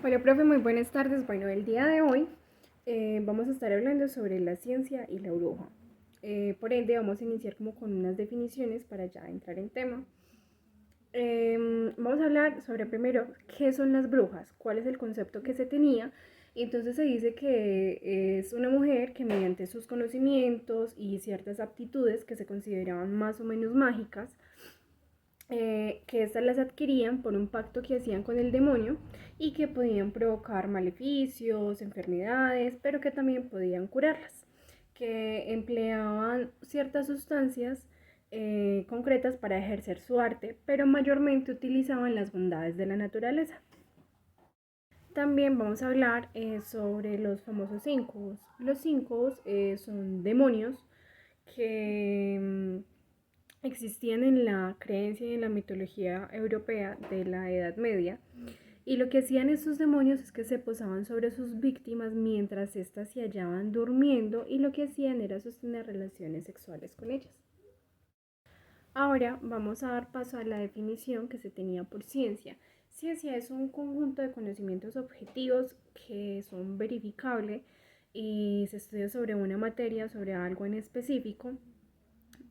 Hola, profe, muy buenas tardes. Bueno, el día de hoy vamos a estar hablando sobre la ciencia y la bruja. Por ende, vamos a iniciar como con unas definiciones para ya entrar en tema. Vamos a hablar sobre primero qué son las brujas, cuál es el concepto que se tenía. Entonces se dice que es una mujer que mediante sus conocimientos y ciertas aptitudes que se consideraban más o menos mágicas, que estas las adquirían por un pacto que hacían con el demonio y que podían provocar maleficios, enfermedades, pero que también podían curarlas, que empleaban ciertas sustancias concretas para ejercer su arte, pero mayormente utilizaban las bondades de la naturaleza. También vamos a hablar sobre los famosos incubos. Los incubos son demonios que existían en la creencia y en la mitología europea de la Edad Media. Y lo que hacían estos demonios es que se posaban sobre sus víctimas mientras éstas se hallaban durmiendo y lo que hacían era sostener relaciones sexuales con ellas. Ahora vamos a dar paso a la definición que se tenía por ciencia. Ciencia es un conjunto de conocimientos objetivos que son verificables y se estudia sobre una materia, sobre algo en específico,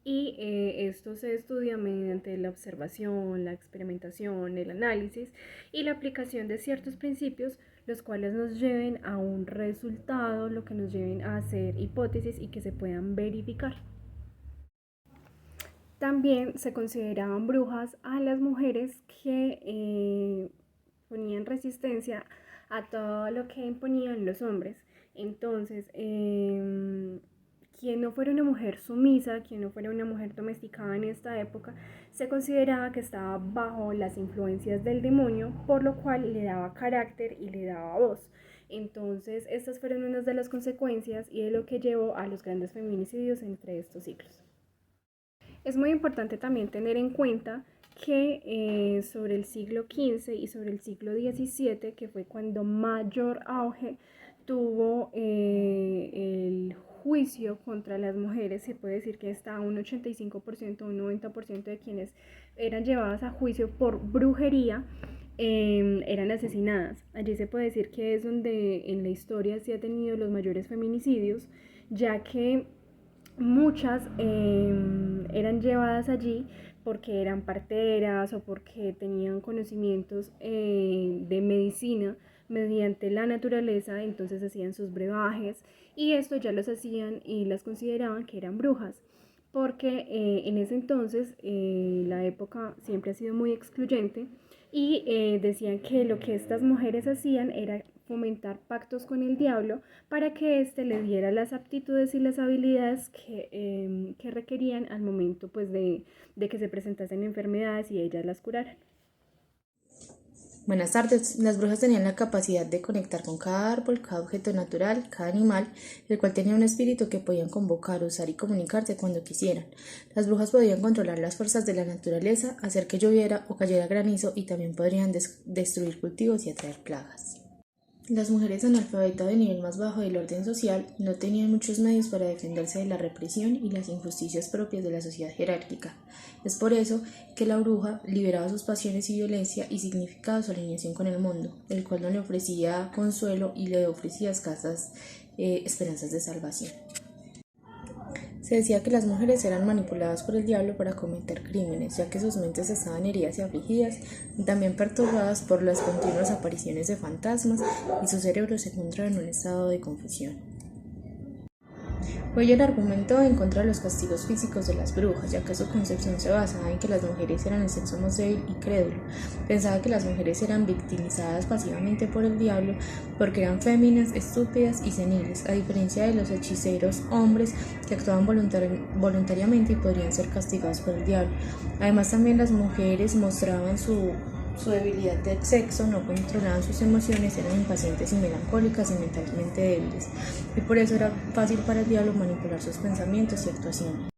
y esto se estudia mediante la observación, la experimentación, el análisis y la aplicación de ciertos principios, los cuales nos lleven a un resultado, lo que nos lleven a hacer hipótesis y que se puedan verificar. También se consideraban brujas a las mujeres que ponían resistencia a todo lo que imponían los hombres. Entonces, quien no fuera una mujer sumisa, quien no fuera una mujer domesticada en esta época, se consideraba que estaba bajo las influencias del demonio, por lo cual le daba carácter y le daba voz. Entonces, estas fueron unas de las consecuencias y de lo que llevó a los grandes feminicidios entre estos siglos. Es muy importante también tener en cuenta que sobre el siglo XV y sobre el siglo XVII, que fue cuando mayor auge tuvo el juicio contra las mujeres, se puede decir que está un 85%, un 90% de quienes eran llevadas a juicio por brujería eran asesinadas. Allí se puede decir que es donde en la historia se ha tenido los mayores feminicidios, ya que muchas eran llevadas allí porque eran parteras o porque tenían conocimientos de medicina mediante la naturaleza, entonces hacían sus brebajes y esto ya los hacían y las consideraban que eran brujas, porque en ese entonces la época siempre ha sido muy excluyente y decían que lo que estas mujeres hacían era fomentar pactos con el diablo para que éste le diera las aptitudes y las habilidades que requerían al momento pues, de que se presentasen enfermedades y ellas las curaran. Buenas tardes. Las brujas tenían la capacidad de conectar con cada árbol, cada objeto natural, cada animal, el cual tenía un espíritu que podían convocar, usar y comunicarse cuando quisieran. Las brujas podían controlar las fuerzas de la naturaleza, hacer que lloviera o cayera granizo y también podrían destruir cultivos y atraer plagas. Las mujeres analfabetas de nivel más bajo del orden social no tenían muchos medios para defenderse de la represión y las injusticias propias de la sociedad jerárquica. Es por eso que la bruja liberaba sus pasiones y violencia y significaba su alineación con el mundo, el cual no le ofrecía consuelo y le ofrecía escasas esperanzas de salvación. Se decía que las mujeres eran manipuladas por el diablo para cometer crímenes, ya que sus mentes estaban heridas y afligidas, y también perturbadas por las continuas apariciones de fantasmas, y su cerebro se encontraba en un estado de confusión. Weyer argumentó en contra de los castigos físicos de las brujas, ya que su concepción se basaba en que las mujeres eran el sexo más débil y crédulo. Pensaba que las mujeres eran victimizadas pasivamente por el diablo porque eran féminas, estúpidas y seniles, a diferencia de los hechiceros hombres que actuaban voluntariamente y podrían ser castigados por el diablo. Además, también las mujeres mostraban su debilidad de sexo, no controlaban sus emociones, eran impacientes y melancólicas y mentalmente débiles, y por eso era fácil para el diablo manipular sus pensamientos y actuaciones.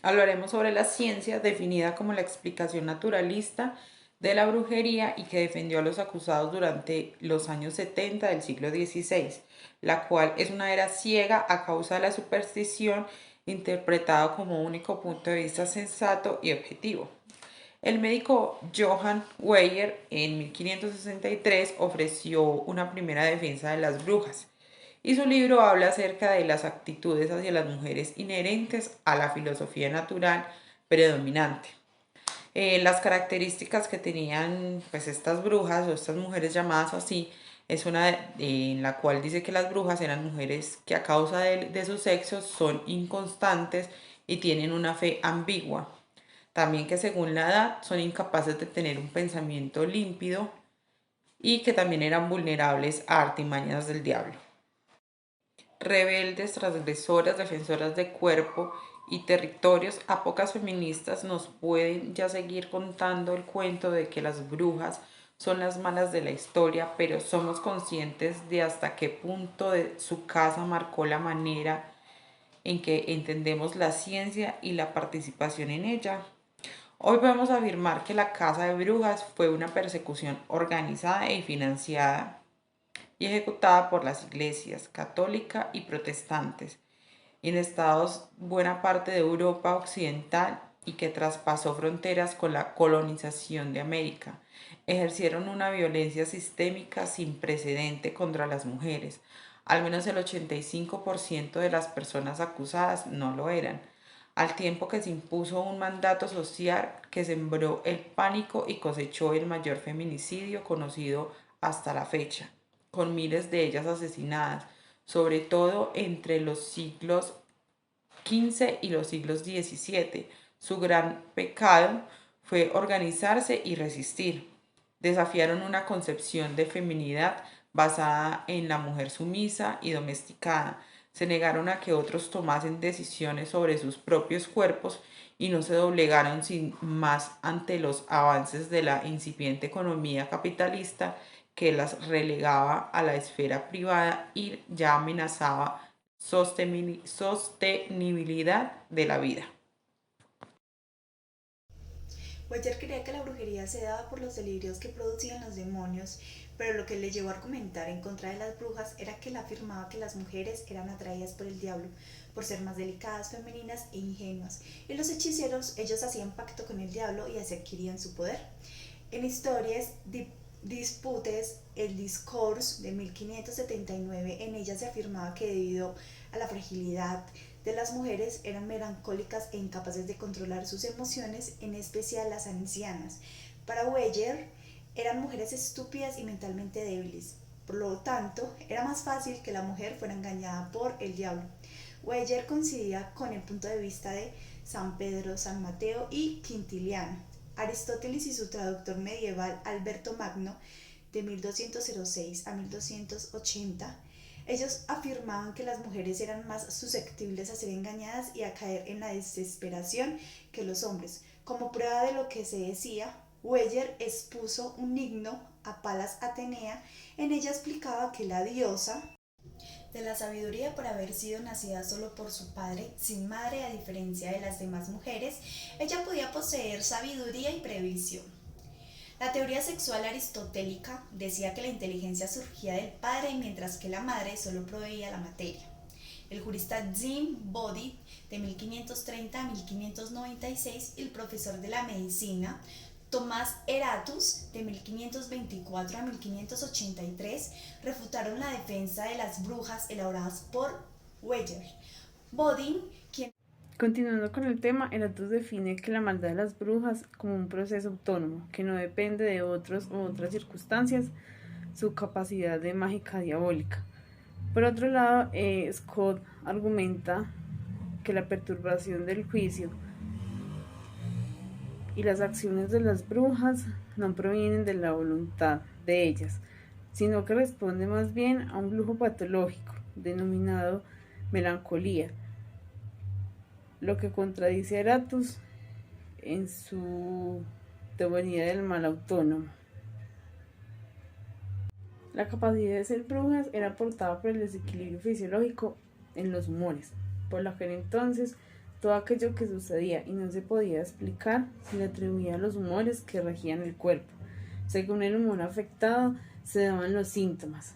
Hablaremos sobre la ciencia, definida como la explicación naturalista de la brujería y que defendió a los acusados durante los años 70 del siglo XVI, la cual es una era ciega a causa de la superstición interpretada como único punto de vista sensato y objetivo. El médico Johann Weyer en 1563 ofreció una primera defensa de las brujas y su libro habla acerca de las actitudes hacia las mujeres inherentes a la filosofía natural predominante. Las características que tenían pues estas brujas o estas mujeres llamadas así es una en la cual dice que las brujas eran mujeres que a causa de su sexo son inconstantes y tienen una fe ambigua. También que según la edad son incapaces de tener un pensamiento límpido y que también eran vulnerables a artimañas del diablo. Rebeldes, transgresoras, defensoras de cuerpo y territorios, a pocas feministas nos pueden ya seguir contando el cuento de que las brujas son las malas de la historia, pero somos conscientes de hasta qué punto de su casa marcó la manera en que entendemos la ciencia y la participación en ella. Hoy podemos afirmar que la caza de brujas fue una persecución organizada y financiada y ejecutada por las iglesias católica y protestantes en estados buena parte de Europa occidental y que traspasó fronteras con la colonización de América. Ejercieron una violencia sistémica sin precedente contra las mujeres. Al menos el 85% de las personas acusadas no lo eran, al tiempo que se impuso un mandato social que sembró el pánico y cosechó el mayor feminicidio conocido hasta la fecha, con miles de ellas asesinadas, sobre todo entre los siglos XV y los siglos XVII. Su gran pecado fue organizarse y resistir. Desafiaron una concepción de feminidad basada en la mujer sumisa y domesticada. Se negaron a que otros tomasen decisiones sobre sus propios cuerpos y no se doblegaron sin más ante los avances de la incipiente economía capitalista que las relegaba a la esfera privada y ya amenazaba sostenibilidad de la vida. Weyer creía que la brujería se daba por los delirios que producían los demonios, pero lo que le llevó a argumentar en contra de las brujas era que él afirmaba que las mujeres eran atraídas por el diablo, por ser más delicadas, femeninas e ingenuas, y los hechiceros, ellos hacían pacto con el diablo y así adquirían su poder. En Historias Disputes, el Discours de 1579, en ella se afirmaba que debido a la fragilidad de las mujeres eran melancólicas e incapaces de controlar sus emociones, en especial las ancianas. Para Weyer, eran mujeres estúpidas y mentalmente débiles. Por lo tanto, era más fácil que la mujer fuera engañada por el diablo. Weyer coincidía con el punto de vista de San Pedro, San Mateo y Quintiliano. Aristóteles y su traductor medieval Alberto Magno, de 1206 a 1280, ellos afirmaban que las mujeres eran más susceptibles a ser engañadas y a caer en la desesperación que los hombres. Como prueba de lo que se decía, Weyer expuso un himno a Palas Atenea. En ella explicaba que la diosa de la sabiduría, por haber sido nacida solo por su padre, sin madre, a diferencia de las demás mujeres, ella podía poseer sabiduría y previsión. La teoría sexual aristotélica decía que la inteligencia surgía del padre, mientras que la madre solo proveía la materia. El jurista Jim Body, de 1530 a 1596, y el profesor de la medicina Tomás Eratus, de 1524 a 1583, refutaron la defensa de las brujas elaboradas por Weyer. Bodin, quien... Continuando con el tema, Eratus define que la maldad de las brujas como un proceso autónomo, que no depende de otros u otras circunstancias, su capacidad de mágica diabólica. Por otro lado, Scott argumenta que la perturbación del juicio y las acciones de las brujas no provienen de la voluntad de ellas, sino que responden más bien a un flujo patológico denominado melancolía, lo que contradice a Eratus en su teoría del mal autónomo. La capacidad de ser brujas era aportada por el desequilibrio fisiológico en los humores, por lo que entonces todo aquello que sucedía y no se podía explicar se le atribuía a los humores que regían el cuerpo. Según el humor afectado se daban los síntomas.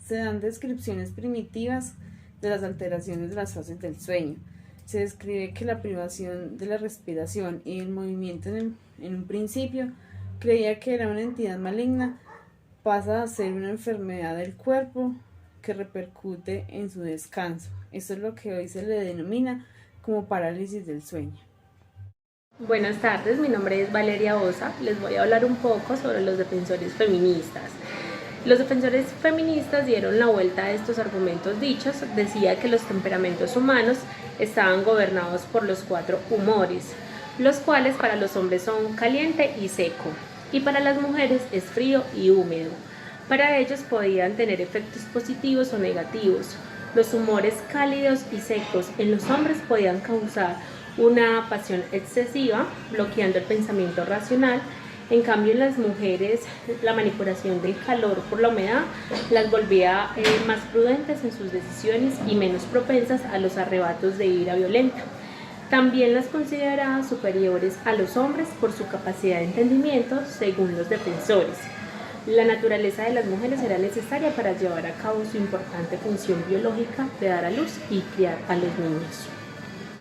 Se dan descripciones primitivas de las alteraciones de las fases del sueño. Se describe que la privación de la respiración y el movimiento en un principio creía que era una entidad maligna, pasa a ser una enfermedad del cuerpo que repercute en su descanso. Esto es lo que hoy se le denomina como parálisis del sueño. Buenas tardes, mi nombre es Valeria Osa. Les voy a hablar un poco sobre los defensores feministas. Los defensores feministas dieron la vuelta a estos argumentos dichos. Decía que los temperamentos humanos estaban gobernados por los 4 humores, los cuales para los hombres son caliente y seco, y para las mujeres es frío y húmedo. Para ellos podían tener efectos positivos o negativos. Los humores cálidos y secos en los hombres podían causar una pasión excesiva, bloqueando el pensamiento racional. En cambio, en las mujeres, la manipulación del calor por la humedad las volvía más prudentes en sus decisiones y menos propensas a los arrebatos de ira violenta. También las consideraba superiores a los hombres por su capacidad de entendimiento, según los defensores. La naturaleza de las mujeres era necesaria para llevar a cabo su importante función biológica de dar a luz y criar a los niños.